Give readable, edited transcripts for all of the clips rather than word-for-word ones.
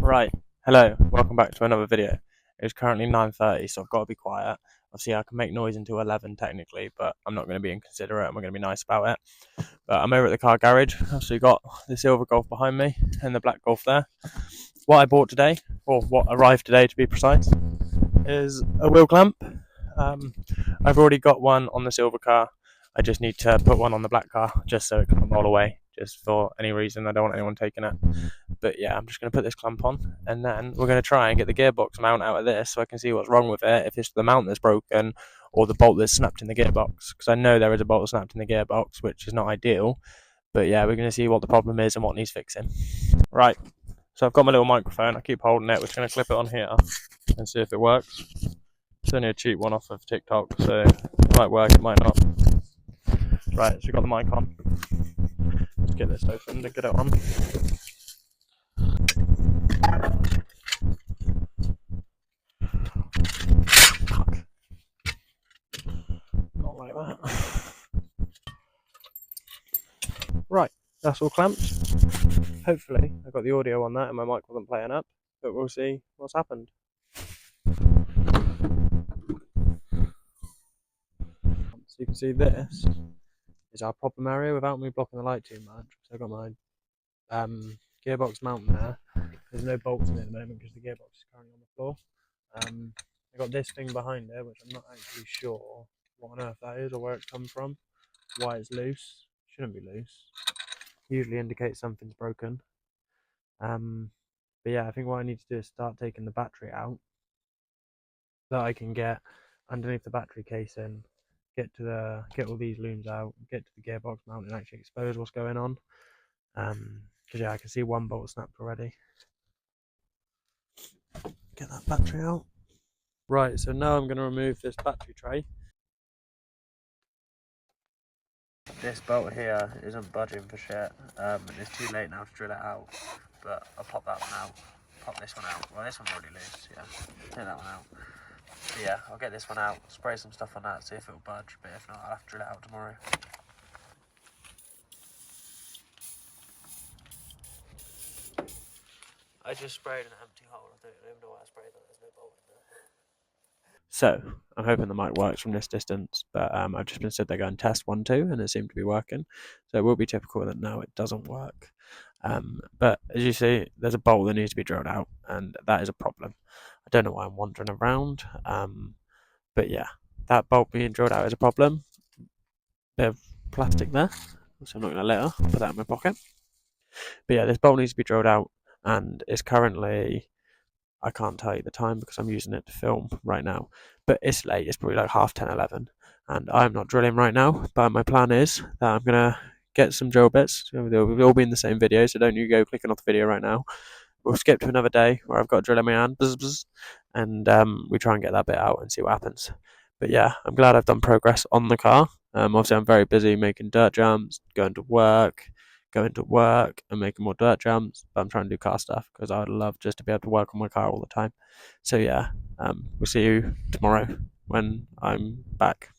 Right, hello, welcome back to another video. It's currently 9:30, so I've got to be quiet. Obviously, I can make noise until 11 technically, but I'm not going to be inconsiderate. I'm going to be nice about it. But I'm over at the car garage. So you got the silver Golf behind me and the black Golf there. What I bought today, or what arrived today to be precise, is a wheel clamp. I've already got one on the silver car. I just need to put one on the black car just so it can't roll away, just for any reason. I don't want anyone taking it. But yeah, I'm just going to put this clamp on, and then we're going to try and get the gearbox mount out of this so I can see what's wrong with it, if it's the mount that's broken or the bolt that's snapped in the gearbox, because I know there is a bolt snapped in the gearbox, which is not ideal. But yeah, we're going to see what the problem is and what needs fixing. Right, so I've got my little microphone. I keep holding it. We're just going to clip it on here and see if it works. It's only a cheap one off of TikTok, so it might work, it might not. Right, so we've got the mic on. Let's get this open and get it on. Not like that. Right, that's all clamped. Hopefully, I got the audio on that and my mic wasn't playing up, but we'll see what's happened. So you can see this is our problem area without me blocking the light too much. So I've got my gearbox mount there. There's no bolts in it at the moment because the gearbox is currently on the floor. I got this thing behind it, which I'm not actually sure what on earth that is or where it's come from. Why it's loose. Shouldn't be loose. Usually indicates something's broken. But yeah, I think what I need to do is start taking the battery out so that I can get underneath the battery casing, get all these looms out, get to the gearbox mount and actually expose what's going on. Because yeah, I can see one bolt snapped already. Get that battery out. Right, so now I'm going to remove this battery tray. This bolt here isn't budging for shit. It's too late now to drill it out, but I'll pop that one out, pop this one out. Well, this one's already loose, yeah. Take that one out. But yeah, I'll get this one out, spray some stuff on that, see if it'll budge, but if not, I'll have to drill it out tomorrow. I just sprayed an empty hole. I don't even know why I sprayed that. There's no bolt in there. So, I'm hoping the mic works from this distance, but I've just been stood there going test 1, 2, and it seemed to be working. So it will be typical that now it doesn't work. But as you see, there's a bolt that needs to be drilled out, and that is a problem. I don't know why I'm wandering around, but yeah, that bolt being drilled out is a problem. Bit of plastic there, so I'm not going to litter. I'll put that in my pocket. But yeah, this bolt needs to be drilled out, and it's currently, I can't tell you the time because I'm using it to film right now, but it's late. It's probably like 10:30, 11, and I'm not drilling right now. But my plan is that I'm gonna get some drill bits. They'll all be in the same video, so don't you go clicking off the video right now. We'll skip to another day where I've got a drill in my hand, and we try and get that bit out and see what happens. But yeah, I'm glad I've done progress on the car. Obviously, I'm very busy making dirt jumps, going to work and making more dirt jumps, but I'm trying to do car stuff because I would love just to be able to work on my car all the time. So yeah, we'll see you tomorrow when I'm back.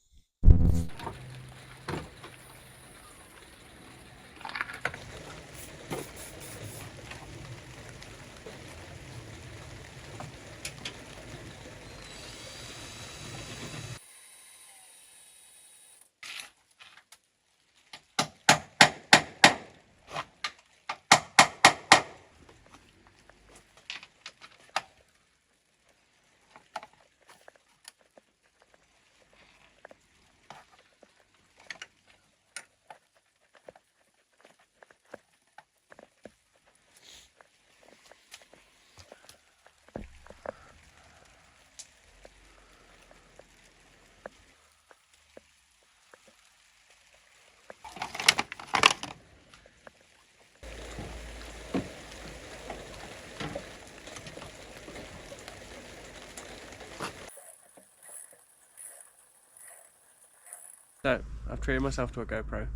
So I've treated myself to a GoPro,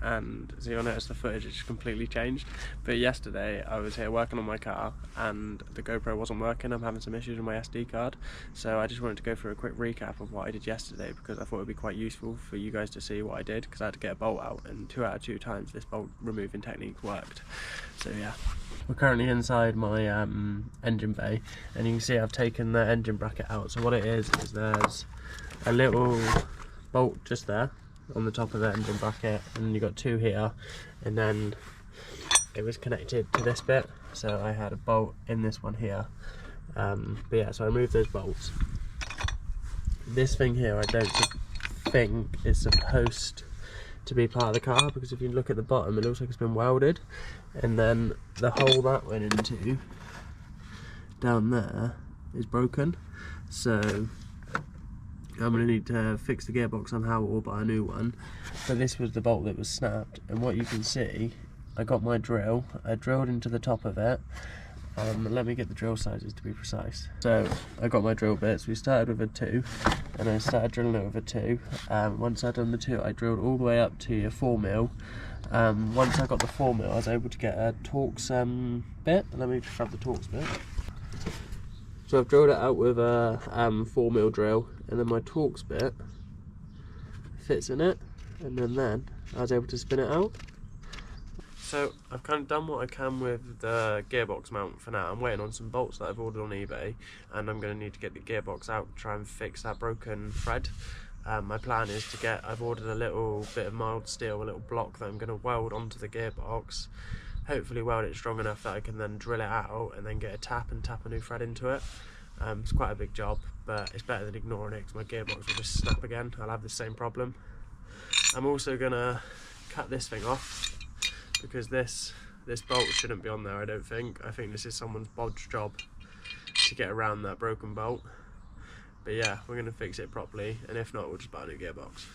and so you'll notice the footage has completely changed. But yesterday I was here working on my car and the GoPro wasn't working. I'm having some issues with my SD card, so I just wanted to go through a quick recap of what I did yesterday because I thought it would be quite useful for you guys to see what I did, because I had to get a bolt out, and 2 out of 2 times this bolt removing technique worked. So yeah. We're currently inside my engine bay, and you can see I've taken the engine bracket out. So what it is there's a little bolt just there on the top of the engine bracket, and you've got two here, and then it was connected to this bit, so I had a bolt in this one here. But yeah, so I moved those bolts. This thing here I don't think is supposed to be part of the car, because if you look at the bottom it looks like it's been welded, and then the hole that went into down there is broken, so I'm going to need to fix the gearbox somehow or buy a new one. But this was the bolt that was snapped, and what you can see, I got my drill, I drilled into the top of it. Let me get the drill sizes to be precise. So I got my drill bits. We started with a 2, and I started drilling it with a 2. Once I'd done the 2, I drilled all the way up to a 4mm. Once I got the 4mm, I was able to get a Torx bit. Let me just grab the Torx bit. So I've drilled it out with a 4mm drill, and then my Torx bit fits in it, and then I was able to spin it out. So I've kind of done what I can with the gearbox mount for now. I'm waiting on some bolts that I've ordered on eBay, and I'm going to need to get the gearbox out to try and fix that broken thread. My plan is to I've ordered a little bit of mild steel, a little block that I'm going to weld onto the gearbox. Hopefully weld it strong enough that I can then drill it out and then get a tap and tap a new thread into it. It's quite a big job, but it's better than ignoring it, because my gearbox will just snap again. I'll have the same problem. I'm also going to cut this thing off, because this bolt shouldn't be on there, I don't think. I think this is someone's bodge job to get around that broken bolt. But yeah, we're going to fix it properly, and if not, we'll just buy a new gearbox.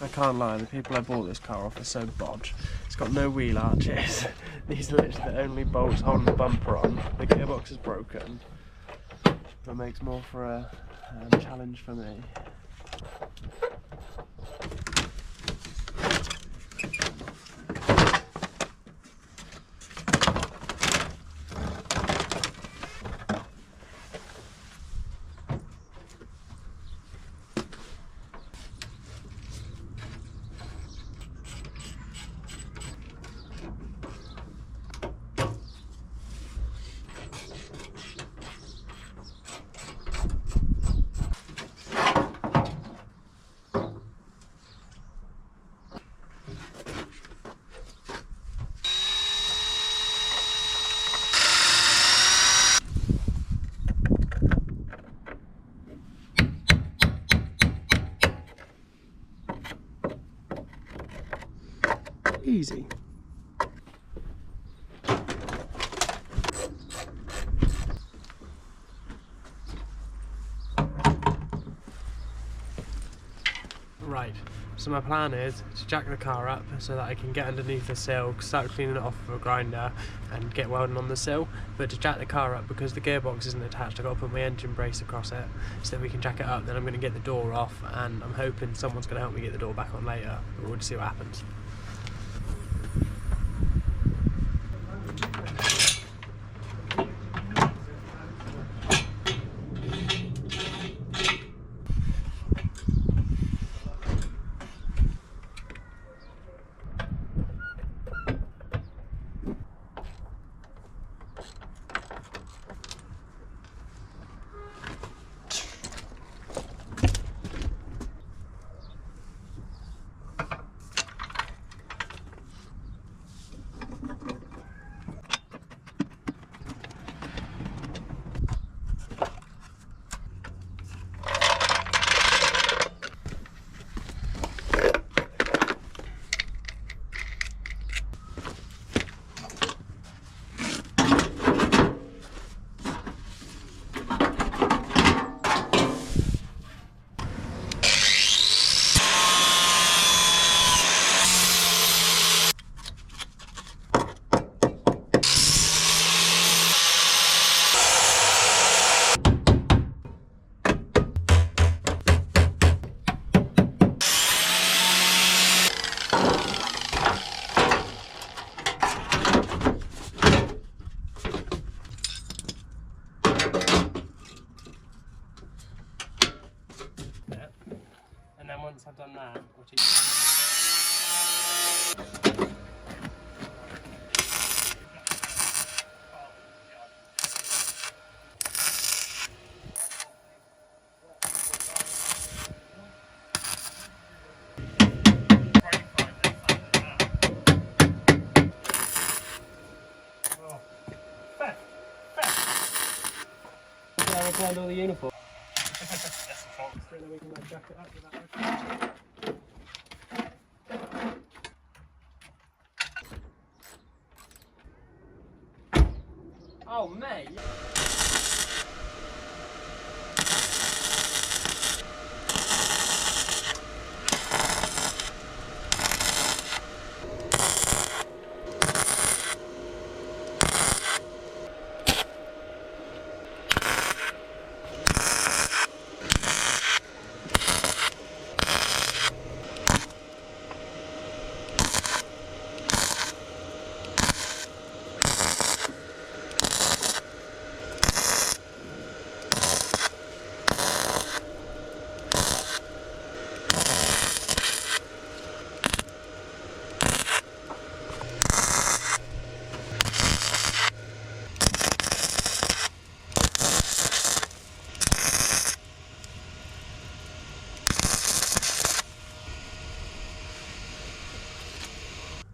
I can't lie, the people I bought this car off are so bodge. It's got no wheel arches. These are literally the only bolts holding the bumper on. The gearbox is broken. That makes more for a challenge for me. Easy. Right, so my plan is to jack the car up so that I can get underneath the sill, start cleaning it off with a grinder and get welding on the sill. But to jack the car up, because the gearbox isn't attached, I've got to put my engine brace across it so that we can jack it up. Then I'm going to get the door off, and I'm hoping someone's going to help me get the door back on later, but we'll just see what happens. I returned all the uniform. Oh, mate.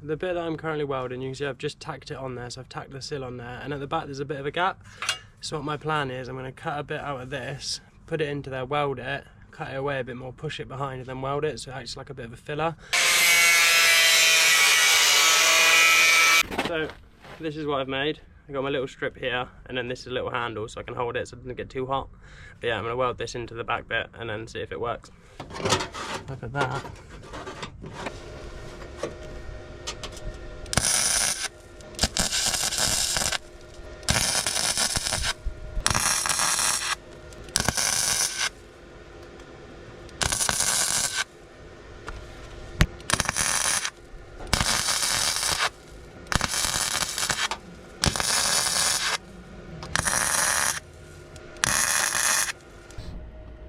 The bit that I'm currently welding, you can see I've just tacked it on there, so I've tacked the sill on there, and at the back there's a bit of a gap. So what my plan is, I'm going to cut a bit out of this, put it into there, weld it, cut it away a bit more, push it behind and then weld it, so it acts like a bit of a filler. So this is what I've made. I've got my little strip here, and then this is a little handle so I can hold it so it doesn't get too hot. But yeah, I'm going to weld this into the back bit and then see if it works. Look at that.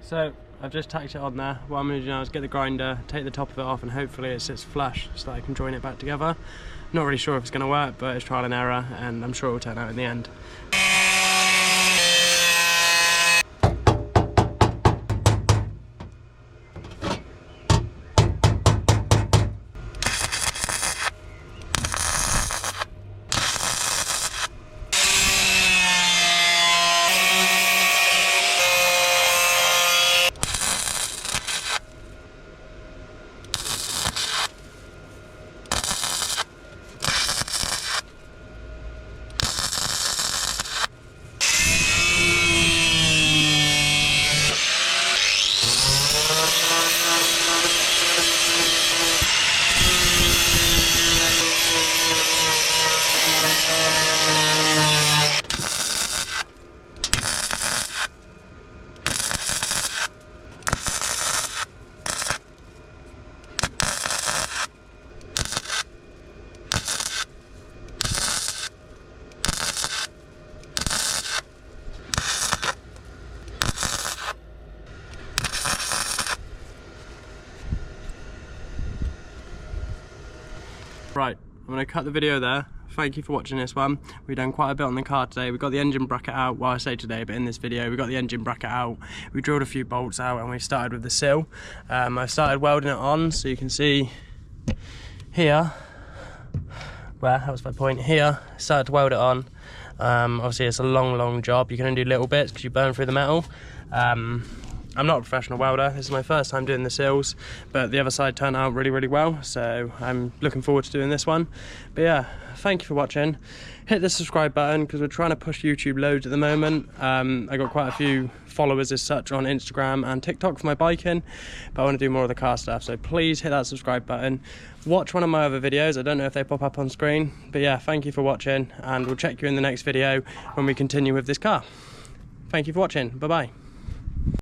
So I've just tacked it on there. What I'm going to do now is get the grinder, take the top of it off, and hopefully it sits flush so that I can join it back together. Not really sure if it's going to work, but it's trial and error, and I'm sure it will turn out in the end. Right, I'm going to cut the video there. Thank you for watching this one. We've done quite a bit on the car today. We got the engine bracket out, well I say today, but in this video we got the engine bracket out. We drilled a few bolts out and we started with the sill. I started welding it on, so you can see here, where, that was my point, here, started to weld it on. Obviously it's a long job. You can only do little bits because you burn through the metal. I'm not a professional welder, this is my first time doing the sills, but the other side turned out really well, so I'm looking forward to doing this one. But yeah, thank you for watching. Hit the subscribe button because we're trying to push YouTube loads at the moment. I got quite a few followers as such on Instagram and TikTok for my biking, but I want to do more of the car stuff, so please hit that subscribe button. Watch one of my other videos, I don't know if they pop up on screen, but yeah, thank you for watching, and we'll check you in the next video when we continue with this car. Thank you for watching, bye bye.